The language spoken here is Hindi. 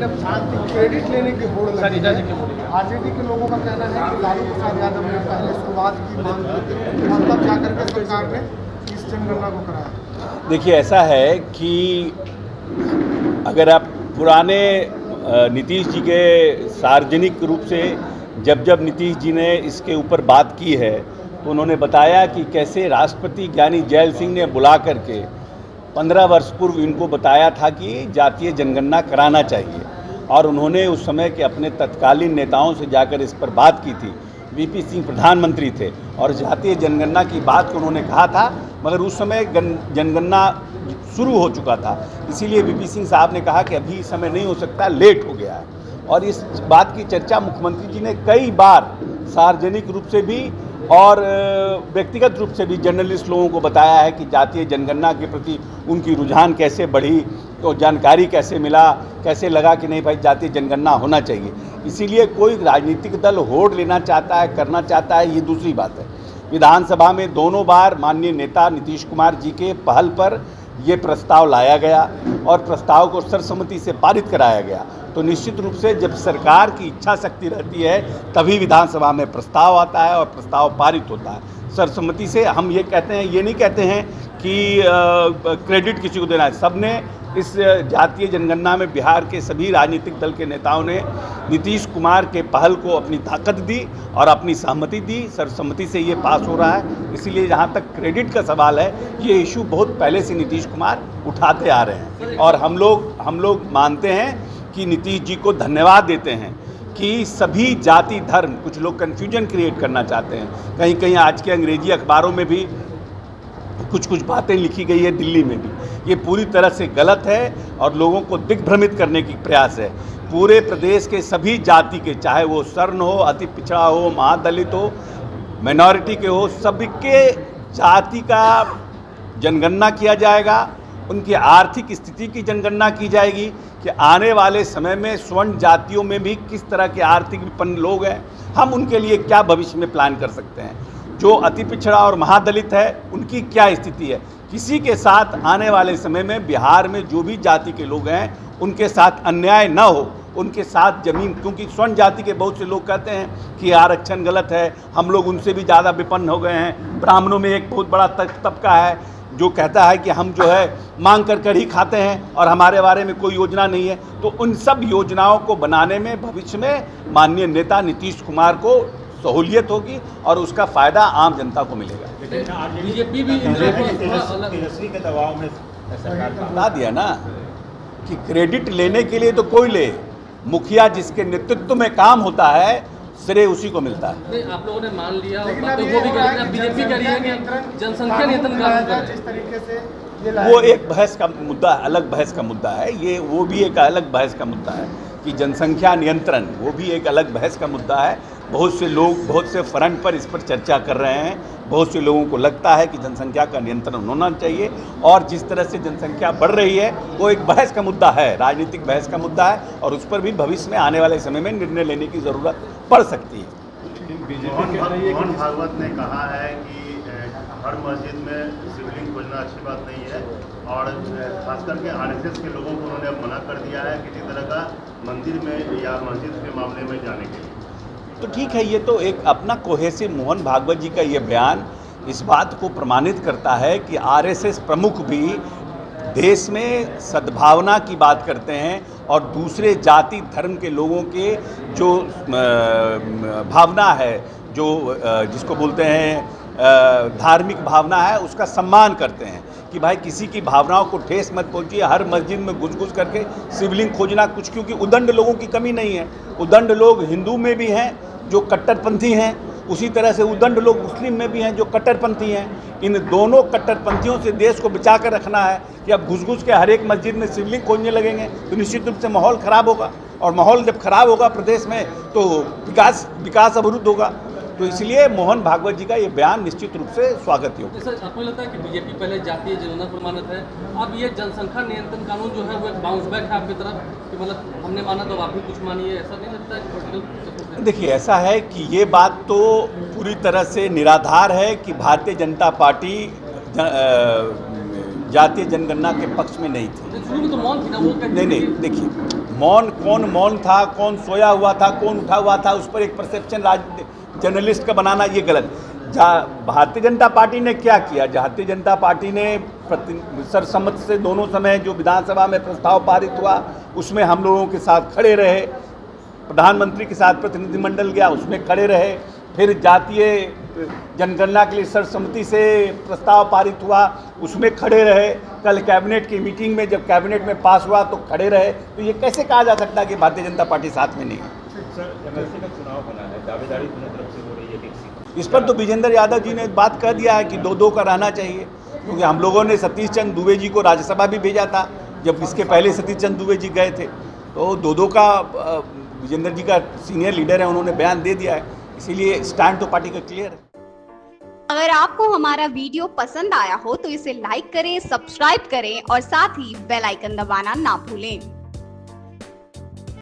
लेकिन अब क्रेडिट लेने की होड़ लगी है। आरजेडी के लोगों का कहना है कि लालू प्रसाद यादव ने पहले शुरुआत की मांग की थी और तब जाकर के सरकार ने इस जनगणना को कराया। देखिए, ऐसा है कि अगर आप पुराने नीतीश जी के सार्वजनिक रूप से जब नीतीश जी ने इसके ऊपर बात की है तो उन्होंने बताया कि कैसे राष्ट्रपति ज्ञानी जैल सिंह ने बुला करके 15 वर्ष पूर्व इनको बताया था कि जातीय जनगणना कराना चाहिए, और उन्होंने उस समय के अपने तत्कालीन नेताओं से जाकर इस पर बात की थी। वीपी सिंह प्रधानमंत्री थे और जातीय जनगणना की बात को उन्होंने कहा था, मगर उस समय जनगणना शुरू हो चुका था। इसीलिए वीपी सिंह साहब ने कहा कि अभी समय नहीं हो सकता, लेट हो गया है। और इस बात की चर्चा मुख्यमंत्री जी ने कई बार सार्वजनिक रूप से भी और व्यक्तिगत रूप से भी जर्नलिस्ट लोगों को बताया है कि जातीय जनगणना के प्रति उनकी रुझान कैसे बढ़ी, तो जानकारी कैसे मिला, कैसे लगा कि नहीं भाई जातीय जनगणना होना चाहिए। इसीलिए कोई राजनीतिक दल होड़ लेना चाहता है, करना चाहता है, ये दूसरी बात है। विधानसभा में दोनों बार माननीय नेता नीतीश कुमार जी के पहल पर ये प्रस्ताव लाया गया और प्रस्ताव को सर्वसम्मति से पारित कराया गया। तो निश्चित रूप से जब सरकार की इच्छा शक्ति रहती है तभी विधानसभा में प्रस्ताव आता है और प्रस्ताव पारित होता है सर्वसम्मति से। हम ये कहते हैं, ये नहीं कहते हैं कि क्रेडिट किसी को देना है। सबने इस जातीय जनगणना में बिहार के सभी राजनीतिक दल के नेताओं ने नीतीश कुमार के पहल को अपनी ताकत दी और अपनी सहमति दी। सर्वसम्मति से ये पास हो रहा है। इसीलिए जहाँ तक क्रेडिट का सवाल है, ये इशू बहुत पहले से नीतीश कुमार उठाते आ रहे हैं और हम लोग मानते हैं कि नीतीश जी को धन्यवाद देते हैं कि सभी जाति धर्म, कुछ लोग कन्फ्यूजन क्रिएट करना चाहते हैं। कहीं कहीं आज के अंग्रेजी अखबारों में भी कुछ बातें लिखी गई है, दिल्ली में भी। ये पूरी तरह से गलत है और लोगों को दिग्भ्रमित करने की प्रयास है। पूरे प्रदेश के सभी जाति के, चाहे वो सर्ण हो, अति पिछड़ा हो, महादलित हो, माइनॉरिटी के हो, सभी के जाति का जनगणना किया जाएगा। उनकी आर्थिक स्थिति की जनगणना की जाएगी कि आने वाले समय में स्वर्ण जातियों में भी किस तरह के आर्थिक विपन्न लोग हैं, हम उनके लिए क्या भविष्य में प्लान कर सकते हैं। जो अति पिछड़ा और महादलित है उनकी क्या स्थिति है। किसी के साथ आने वाले समय में बिहार में जो भी जाति के लोग हैं उनके साथ अन्याय न हो, उनके साथ जमीन, क्योंकि स्वर्ण जाति के बहुत से लोग कहते हैं कि आरक्षण गलत है, हम लोग उनसे भी ज़्यादा विपन्न हो गए हैं। ब्राह्मणों में एक बहुत बड़ा तबका है जो कहता है कि हम जो है मांग कर ही खाते हैं और हमारे बारे में कोई योजना नहीं है। तो उन सब योजनाओं को बनाने में भविष्य में माननीय नेता नीतीश कुमार को सहूलियत होगी और उसका फ़ायदा आम जनता को मिलेगा। बीजेपी भी तेजस्वी के दबाव में सरकार बता दिया ना कि क्रेडिट लेने के लिए तो कोई ले, मुखिया जिसके नेतृत्व में काम होता है श्रेय उसी को मिलता है। नहीं, आप लोगों ने मान लिया और बातें वो भी कर रही है, बीजेपी कह रही है कि जनसंख्या नियंत्रण कानून का जिस तरीके से वो एक बहस का मुद्दा, अलग बहस का मुद्दा है। ये वो भी एक अलग बहस का मुद्दा है कि जनसंख्या नियंत्रण, वो भी एक अलग बहस का मुद्दा है। बहुत से लोग बहुत से फ्रंट पर इस पर चर्चा कर रहे हैं। बहुत से लोगों को लगता है कि जनसंख्या का नियंत्रण होना चाहिए और जिस तरह से जनसंख्या बढ़ रही है वो एक बहस का मुद्दा है, राजनीतिक बहस का मुद्दा है और उस पर भी भविष्य में आने वाले समय में निर्णय लेने की ज़रूरत पड़ सकती है। मोहन भागवत ने कहा है कि हर मस्जिद में शिवलिंग खोजना अच्छी बात नहीं है और खास करके आरएसएस के लोगों को उन्होंने मना कर दिया है किसी तरह का मंदिर में या मस्जिद के मामले में जाने के लिए। तो ठीक है, ये तो एक अपना कोहेसिव मोहन भागवत जी का ये बयान इस बात को प्रमाणित करता है कि आरएसएस प्रमुख भी देश में सद्भावना की बात करते हैं और दूसरे जाति धर्म के लोगों के जो भावना है, जो जिसको बोलते हैं धार्मिक भावना है, उसका सम्मान करते हैं कि भाई किसी की भावनाओं को ठेस मत पहुंचिए। हर मस्जिद में घुस करके शिवलिंग खोजना कुछ, क्योंकि उदंड लोगों की कमी नहीं है। उदंड लोग हिंदू में भी हैं जो कट्टरपंथी हैं, उसी तरह से उदंड लोग मुस्लिम में भी हैं जो कट्टरपंथी हैं। इन दोनों कट्टरपंथियों से देश को बचा कर रखना है कि अब घुस के हर एक मस्जिद में शिवलिंग खोजने लगेंगे तो निश्चित रूप से माहौल ख़राब होगा और माहौल जब खराब होगा प्रदेश में तो विकास अवरुद्ध होगा। तो इसलिए मोहन भागवत जी का ये बयान निश्चित रूप से स्वागत योग्य है। सर, आपको लगता है कि बीजेपी पहले जातीय जनगणना पर मानत है, अब ये जनसंख्या नियंत्रण कानून जो है वो एक बाउंस बैक है आपकी तरफ कि मतलब हमने माना तो आप भी कुछ मानिए, ऐसा नहीं लगता है? देखिए, ऐसा है कि ये बात तो पूरी तरह से निराधार है कि भारतीय जनता पार्टी जातीय जनगणना के पक्ष में नहीं थी। शुरू में तो मौन थी ना वो। नहीं, देखिए, मौन कौन मौन था, कौन सोया हुआ था, कौन उठा हुआ था, उस पर एक परसेप्शन जर्नलिस्ट का बनाना ये गलत। भारतीय जनता पार्टी ने क्या किया? भारतीय जनता पार्टी ने सर्वसम्मति से दोनों समय जो विधानसभा में प्रस्ताव पारित हुआ उसमें हम लोगों के साथ खड़े रहे, प्रधानमंत्री के साथ प्रतिनिधिमंडल गया उसमें खड़े रहे, फिर जातीय जनगणना के लिए सर्वसम्मति से प्रस्ताव पारित हुआ उसमें खड़े रहे, कल कैबिनेट की मीटिंग में जब कैबिनेट में पास हुआ तो खड़े रहे। तो ये कैसे कहा जा सकता है कि भारतीय जनता पार्टी साथ में नहीं है? सर, एमएलसी का चुनाव होना है, दावेदारी दोनों तरफ से हो रही है एक सीट। इस पर तो विजेंद्र यादव जी ने बात कर दिया है कि 2-2 का रहना चाहिए, क्योंकि हम लोगों ने सतीश चंद्र दुबे जी को राज्यसभा भी भेजा था, जब इसके पहले सतीश चंद्र दुबे जी गए थे। तो 2-2 का विजेंद्र जी का सीनियर लीडर है, उन्होंने बयान दे दिया है, इसीलिए स्टैंड तो पार्टी का क्लियर है। अगर आपको हमारा वीडियो पसंद आया हो तो इसे लाइक करें, सब्सक्राइब करें और साथ ही बेल आइकन दबाना ना भूलें।